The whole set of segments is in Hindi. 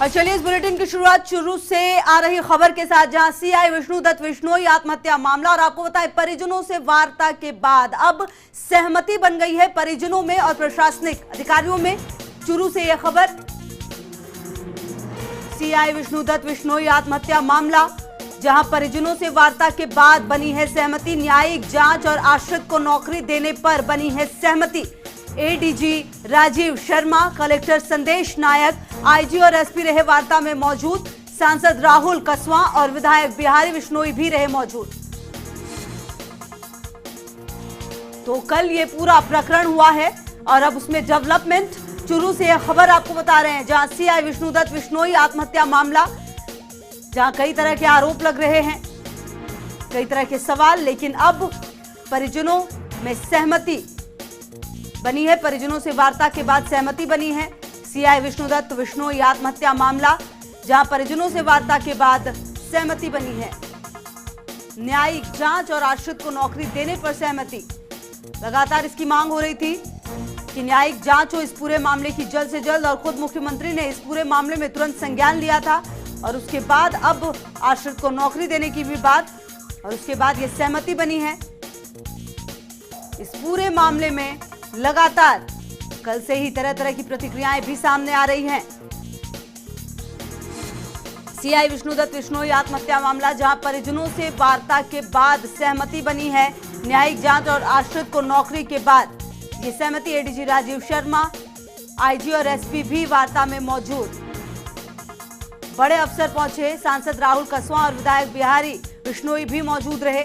और चलिए इस बुलेटिन की शुरुआत चुरू से आ रही खबर के साथ, जहां सीआई विष्णुदत्त बिश्नोई आत्महत्या मामला। और आपको बताएं, परिजनों से वार्ता के बाद अब सहमति बन गई है परिजनों में और प्रशासनिक अधिकारियों में। चुरू से यह खबर, सीआई विष्णुदत्त बिश्नोई आत्महत्या मामला, जहां परिजनों से वार्ता के बाद बनी है सहमति। न्यायिक जांच और आश्रित को नौकरी देने पर बनी है सहमति। एडीजी राजीव शर्मा, कलेक्टर संदेश नायक, आईजी और एसपी रहे वार्ता में मौजूद। सांसद राहुल कसवा और विधायक बिहारी बिश्नोई भी रहे मौजूद। तो कल ये पूरा प्रकरण हुआ है और अब उसमें डेवलपमेंट। चुरू से यह खबर आपको बता रहे हैं, जहां सीआई विष्णुदत्त बिश्नोई आत्महत्या मामला, जहां कई तरह के आरोप लग रहे हैं, कई तरह के सवाल, लेकिन अब परिजनों में सहमति बनी है। परिजनों से वार्ता के बाद सहमति बनी है। सीआई विष्णुदत्त बिश्नोई आत्महत्या मामला, जहां परिजनों से वार्ता के बाद सहमति बनी है। न्यायिक जांच और आश्रित को नौकरी देने पर सहमति। लगातार इसकी मांग हो रही थी कि न्यायिक जांच हो इस पूरे मामले की जल्द से जल्द, और खुद मुख्यमंत्री ने इस पूरे मामले में तुरंत संज्ञान लिया था। और उसके बाद अब आश्रित को नौकरी देने की भी बात, और उसके बाद ये सहमति बनी है। इस पूरे मामले में लगातार कल से ही तरह तरह की प्रतिक्रियाएं भी सामने आ रही हैं। सीआई विष्णुदत्त बिश्नोई आत्महत्या मामला, जहां परिजनों से वार्ता के बाद सहमति बनी है। न्यायिक जांच और आश्रित को नौकरी के बाद ये सहमति। एडीजी राजीव शर्मा, आईजी और एसपी भी वार्ता में मौजूद। बड़े अफसर पहुंचे, सांसद राहुल कसवा और विधायक बिहारी बिश्नोई भी मौजूद रहे,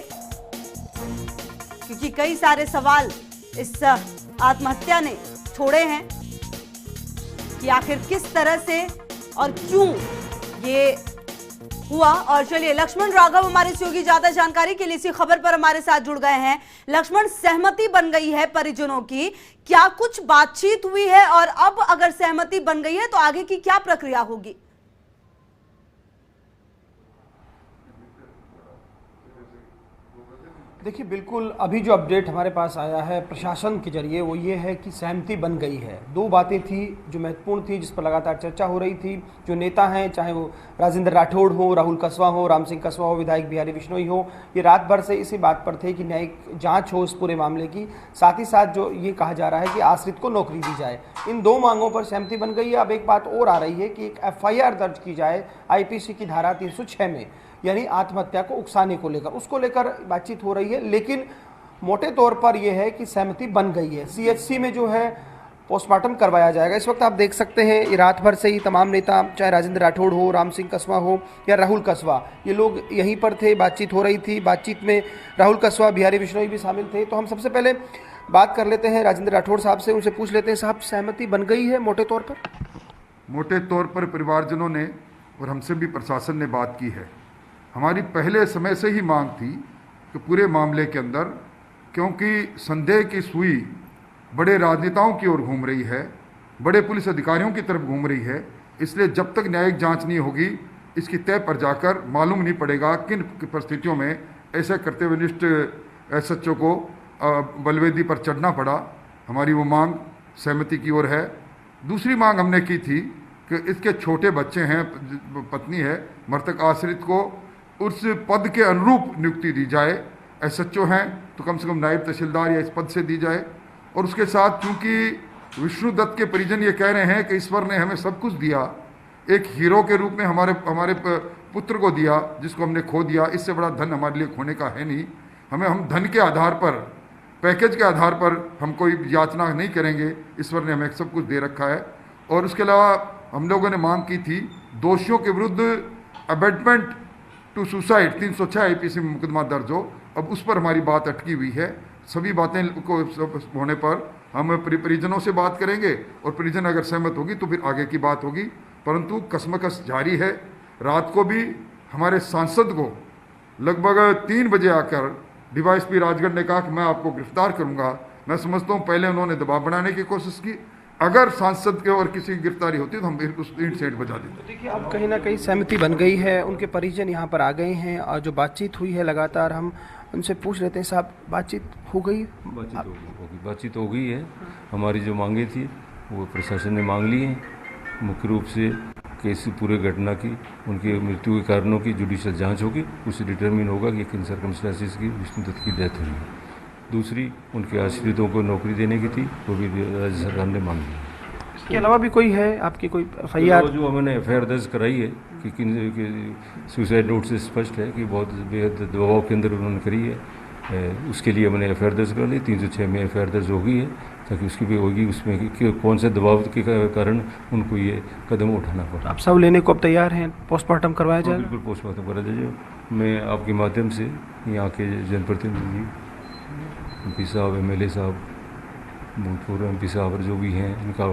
क्योंकि कई सारे सवाल इस आत्महत्या ने छोड़े हैं कि आखिर किस तरह से और क्यों ये हुआ। और चलिए, लक्ष्मण राघव हमारे सहयोगी ज्यादा जानकारी के लिए इसी खबर पर हमारे साथ जुड़ गए हैं। लक्ष्मण, सहमति बन गई है परिजनों की, क्या कुछ बातचीत हुई है? और अब अगर सहमति बन गई है तो आगे की क्या प्रक्रिया होगी? देखिए, बिल्कुल अभी जो अपडेट हमारे पास आया है प्रशासन के जरिए वो ये है कि सहमति बन गई है। दो बातें थी जो महत्वपूर्ण थी, जिस पर लगातार चर्चा हो रही थी। जो नेता हैं, चाहे वो राजेंद्र राठौड़ हो, राहुल कसवा हो, राम सिंह कसवा हो, विधायक बिहारी बिश्नोई हो, ये रात भर से इसी बात पर थे कि न्यायिक जाँच हो इस पूरे मामले की। साथ ही साथ जो ये कहा जा रहा है कि आश्रित को नौकरी दी जाए, इन दो मांगों पर सहमति बन गई है। अब एक बात और आ रही है कि एक FIR दर्ज की जाए IPC की धारा 306 में, यानी आत्महत्या को उकसाने को लेकर, उसको लेकर बातचीत हो रही है। लेकिन मोटे तौर पर यह है कि सहमति बन गई है। CHC में जो है पोस्टमार्टम करवाया जाएगा। इस वक्त आप देख सकते हैं, ये रात भर से ही तमाम नेता, चाहे राजेंद्र राठौड़ हो, राम सिंह कसवा हो या राहुल कसवा, ये लोग यहीं पर थे, बातचीत हो रही थी। बातचीत में राहुल कसवा, बिहारी बिश्नोई भी शामिल थे। तो हम सबसे पहले बात कर लेते हैं राजेंद्र राठौड़ साहब से, उनसे पूछ लेते हैं, साहब सहमति बन गई है मोटे तौर पर? मोटे तौर पर परिवारजनों ने और हमसे भी प्रशासन ने बात की है। हमारी पहले समय से ही मांग थी कि पूरे मामले के अंदर, क्योंकि संदेह की सुई बड़े राजनेताओं की ओर घूम रही है, बड़े पुलिस अधिकारियों की तरफ घूम रही है, इसलिए जब तक न्यायिक जांच नहीं होगी इसकी तय पर जाकर मालूम नहीं पड़ेगा किन परिस्थितियों में ऐसे कर्तव्यनिष्ठ SHO को बलवेदी पर चढ़ना पड़ा। हमारी वो मांग सहमति की ओर है। दूसरी मांग हमने की थी कि इसके छोटे बच्चे हैं, पत्नी है, मृतक आश्रित को उस पद के अनुरूप नियुक्ति दी जाए। SHO हैं तो कम से कम नायब तहसीलदार या इस पद से दी जाए। और उसके साथ, चूंकि विष्णुदत्त के परिजन ये कह रहे हैं कि ईश्वर ने हमें सब कुछ दिया, एक हीरो के रूप में हमारे पुत्र को दिया जिसको हमने खो दिया, इससे बड़ा धन हमारे लिए खोने का है नहीं। हम धन के आधार पर, पैकेज के आधार पर हम कोई याचना नहीं करेंगे। ईश्वर ने हमें सब कुछ दे रखा है। और उसके अलावा हम लोगों ने मांग की थी, दोषियों के विरुद्ध अबेटमेंट टू सुसाइड 306 IPC में मुकदमा दर्ज हो। अब उस पर हमारी बात अटकी हुई है। सभी बातें को होने पर हम परिजनों से बात करेंगे और परिजन अगर सहमत होगी तो फिर आगे की बात होगी। परंतु कसमकस जारी है। रात को भी हमारे सांसद को लगभग 3 बजे आकर DYSP राजगढ़ ने कहा कि मैं आपको गिरफ्तार करूंगा। मैं समझता हूँ पहले उन्होंने दबाव बनाने की कोशिश की, अगर सांसद के और किसी की गिरफ्तारी होती तो हम उस ईंट सेंट बजा देते। देखिए, अब कहीं ना कहीं सहमति बन गई है, उनके परिजन यहाँ पर आ गए हैं और जो बातचीत हुई है लगातार हम उनसे पूछ लेते हैं। साहब, बातचीत हो गई? बातचीत हो गई है। हमारी जो मांगे थी वो प्रशासन ने मांग ली है। मुख्य रूप से केस पूरे घटना की, उनकी मृत्यु के कारणों की जुडिशियल जांच होगी, उससे डिटरमिन होगा कि किन सर्कमस्टेंसेस की विष्णुदत्त की डेथ हुई। दूसरी, उनके आश्रितों को नौकरी देने की थी, वो भी राज्य सरकार ने मांग ली। इसके अलावा भी कोई है आपकी कोई FIR? जो हमने FIR दर्ज कराई है कि किन सुसाइड नोट से स्पष्ट है कि बहुत बेहद दबाव के अंदर उन्होंने करी है, उसके लिए हमने FIR दर्ज करा ली। 306 में FIR दर्ज हो गई है, ताकि उसकी भी होगी उसमें कि कौन से दबाव के कारण उनको ये कदम उठाना पड़ा। आप सब लेने को अब तैयार हैं? पोस्टमार्टम करवाया जाए? बिल्कुल पोस्टमार्टम करा जाए। मैं आपके माध्यम से यहाँ के जनप्रतिनिधि, MP साहब, MLA साहब, भूतपूर्व MP साहब और जो भी हैं, इनका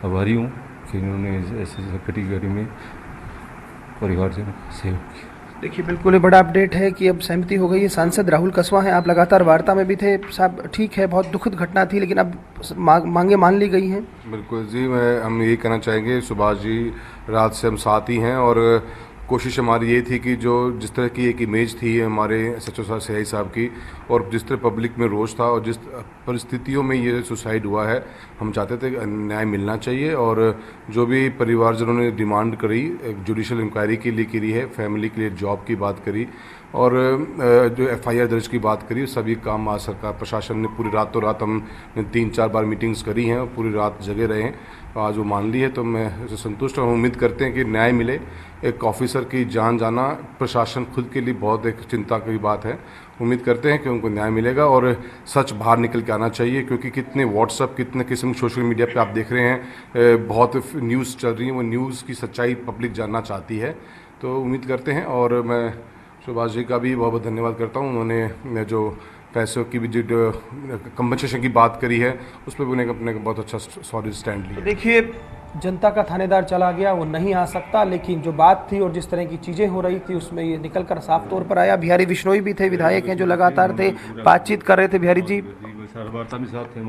आभारी हूँ कि इन्होंने ऐसे कटी घड़ी में परिवार से सहयोग किया। देखिए, बिल्कुल ही बड़ा अपडेट है कि अब सहमति हो गई है। सांसद राहुल कसवा हैं, आप लगातार वार्ता में भी थे साहब। ठीक है, बहुत दुखद घटना थी, लेकिन अब मांगे मान ली गई हैं। बिल्कुल जी, हम यही कहना चाहेंगे, सुभाष जी रात से हम साथ ही हैं और कोशिश हमारी ये थी कि जो जिस तरह की एक इमेज थी हमारे SHO साहब, CI साहब की, और जिस तरह पब्लिक में रोष था और जिस परिस्थितियों में ये सुसाइड हुआ है, हम चाहते थे न्याय मिलना चाहिए। और जो भी परिवारजनों ने डिमांड करी, जुडिशियल इंक्वायरी के लिए करी है, फैमिली के लिए जॉब की बात करी और जो FIR दर्ज की बात करी, सभी काम आज सरकार प्रशासन ने पूरी रातों रात हमने 3-4 बार मीटिंग्स करी हैं और पूरी रात जगे रहे हैं। आज वो मान ली है, तो मैं संतुष्ट हूँ। उम्मीद करते हैं कि न्याय मिले। एक ऑफिसर की जान जाना प्रशासन खुद के लिए बहुत एक चिंता की बात है। उम्मीद करते हैं कि उनको न्याय मिलेगा और सच बाहर निकल के आना चाहिए, क्योंकि कितने व्हाट्सअप, कितने किस्म के सोशल मीडिया पे आप देख रहे हैं, बहुत न्यूज़ चल रही है, वो न्यूज़ की सच्चाई पब्लिक जानना चाहती है। तो उम्मीद करते हैं, और मैं सुभाष जी का भी बहुत बहुत धन्यवाद करता हूँ। उन्होंने जो पैसों की भी जो कंपनसेशन की बात करी है, उस पर भी उन्हें अपने बहुत अच्छा सॉलिड स्टैंड लिया। देखिए, जनता का थानेदार चला गया, वो नहीं आ सकता, लेकिन जो बात थी और जिस तरह की चीज़ें हो रही थी उसमें ये निकल कर साफ तौर पर आया। बिहारी बिश्नोई भी थे, विधायक हैं जो लगातार थे, बातचीत कर रहे थे। बिहारी जी,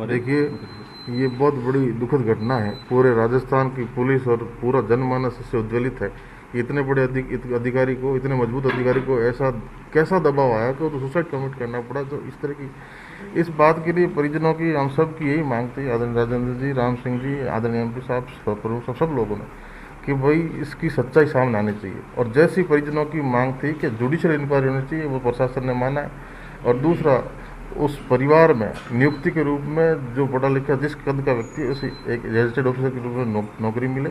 देखिए, ये बहुत बड़ी दुखद घटना है। पूरे राजस्थान की पुलिस और पूरा जनमानस इससे उज्ज्वलित है। इतने बड़े अधिकारी को, इतने मजबूत अधिकारी को ऐसा कैसा दबाव आया कि तो सुसाइड कमिट करना पड़ा। तो इस तरह की इस बात के लिए परिजनों की, हम सब की यही मांग थी, आदरणीय राजेंद्र जी, राम सिंह जी, आदरणीय MP साहब, सब लोगों ने, कि भाई इसकी सच्चाई सामने आनी चाहिए। और जैसी परिजनों की मांग थी कि जुडिशियल इंक्वायरी होनी चाहिए, वो प्रशासन ने माना है। और दूसरा, उस परिवार में नियुक्ति के रूप में जो पढ़ा लिखा जिस कद का व्यक्ति है, उसे एक रजिस्टर्ड ऑफिसर के रूप में नौकरी मिले।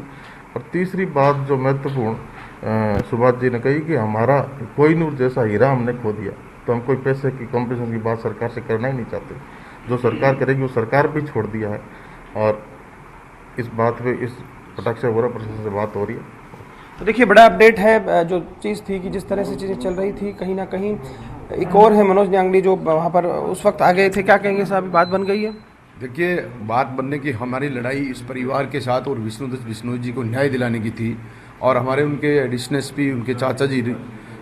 और तीसरी बात जो महत्वपूर्ण सुभाष जी ने कही कि हमारा कोहिनूर जैसा हीरा हमने खो दिया, तो हम कोई पैसे की कॉम्पिटिशन की बात सरकार से करना ही नहीं चाहते। जो सरकार करेगी वो सरकार भी छोड़ दिया है। और इस बात पे इस पटक से हो रहा, प्रशासन से बात हो रही है। तो देखिए, बड़ा अपडेट है। जो चीज़ थी कि जिस तरह से चीज़ें चल रही थी, कहीं ना कहीं एक और है मनोज न्यांगली जो वहाँ पर उस वक्त आ गए थे। क्या कहेंगे साहब, बात बन गई है? देखिए, बात बनने की, हमारी लड़ाई इस परिवार के साथ और विष्णुदत्त बिश्नोई जी को न्याय दिलाने की थी। और हमारे उनके एडिशनल SP, उनके चाचा जी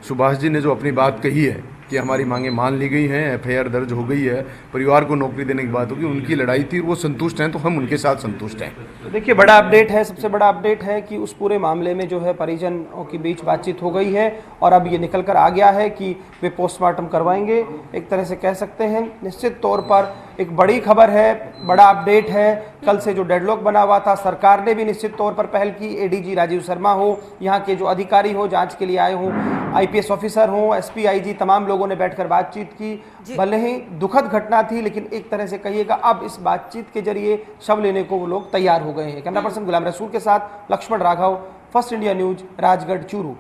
सुभाष जी ने जो अपनी बात कही है कि हमारी मांगे मान ली गई हैं, FIR दर्ज हो गई है, परिवार को नौकरी देने की बात होगी, उनकी लड़ाई थी, वो संतुष्ट हैं, तो हम उनके साथ संतुष्ट हैं। तो देखिए, बड़ा अपडेट है, सबसे बड़ा अपडेट है कि उस पूरे मामले में जो है परिजनों के बीच बातचीत हो गई है और अब ये निकल कर आ गया है कि वे पोस्टमार्टम करवाएंगे। एक तरह से कह सकते हैं, निश्चित तौर पर एक बड़ी खबर है, बड़ा अपडेट है। कल से जो डेडलॉक बना हुआ था, सरकार ने भी निश्चित तौर पर पहल की। ADG राजीव शर्मा हो, यहाँ के जो अधिकारी हो, जांच के लिए आए हों, IPS ऑफिसर हों, SP, IG, तमाम लोगों ने बैठकर बातचीत की। भले ही दुखद घटना थी, लेकिन एक तरह से कहिएगा अब इस बातचीत के जरिए शव लेने को वो लोग तैयार हो गए हैं। कैमरा पर्सन गुलाम रसूल के साथ Lakshman Raghav, first India news, Rajgarh, Churu.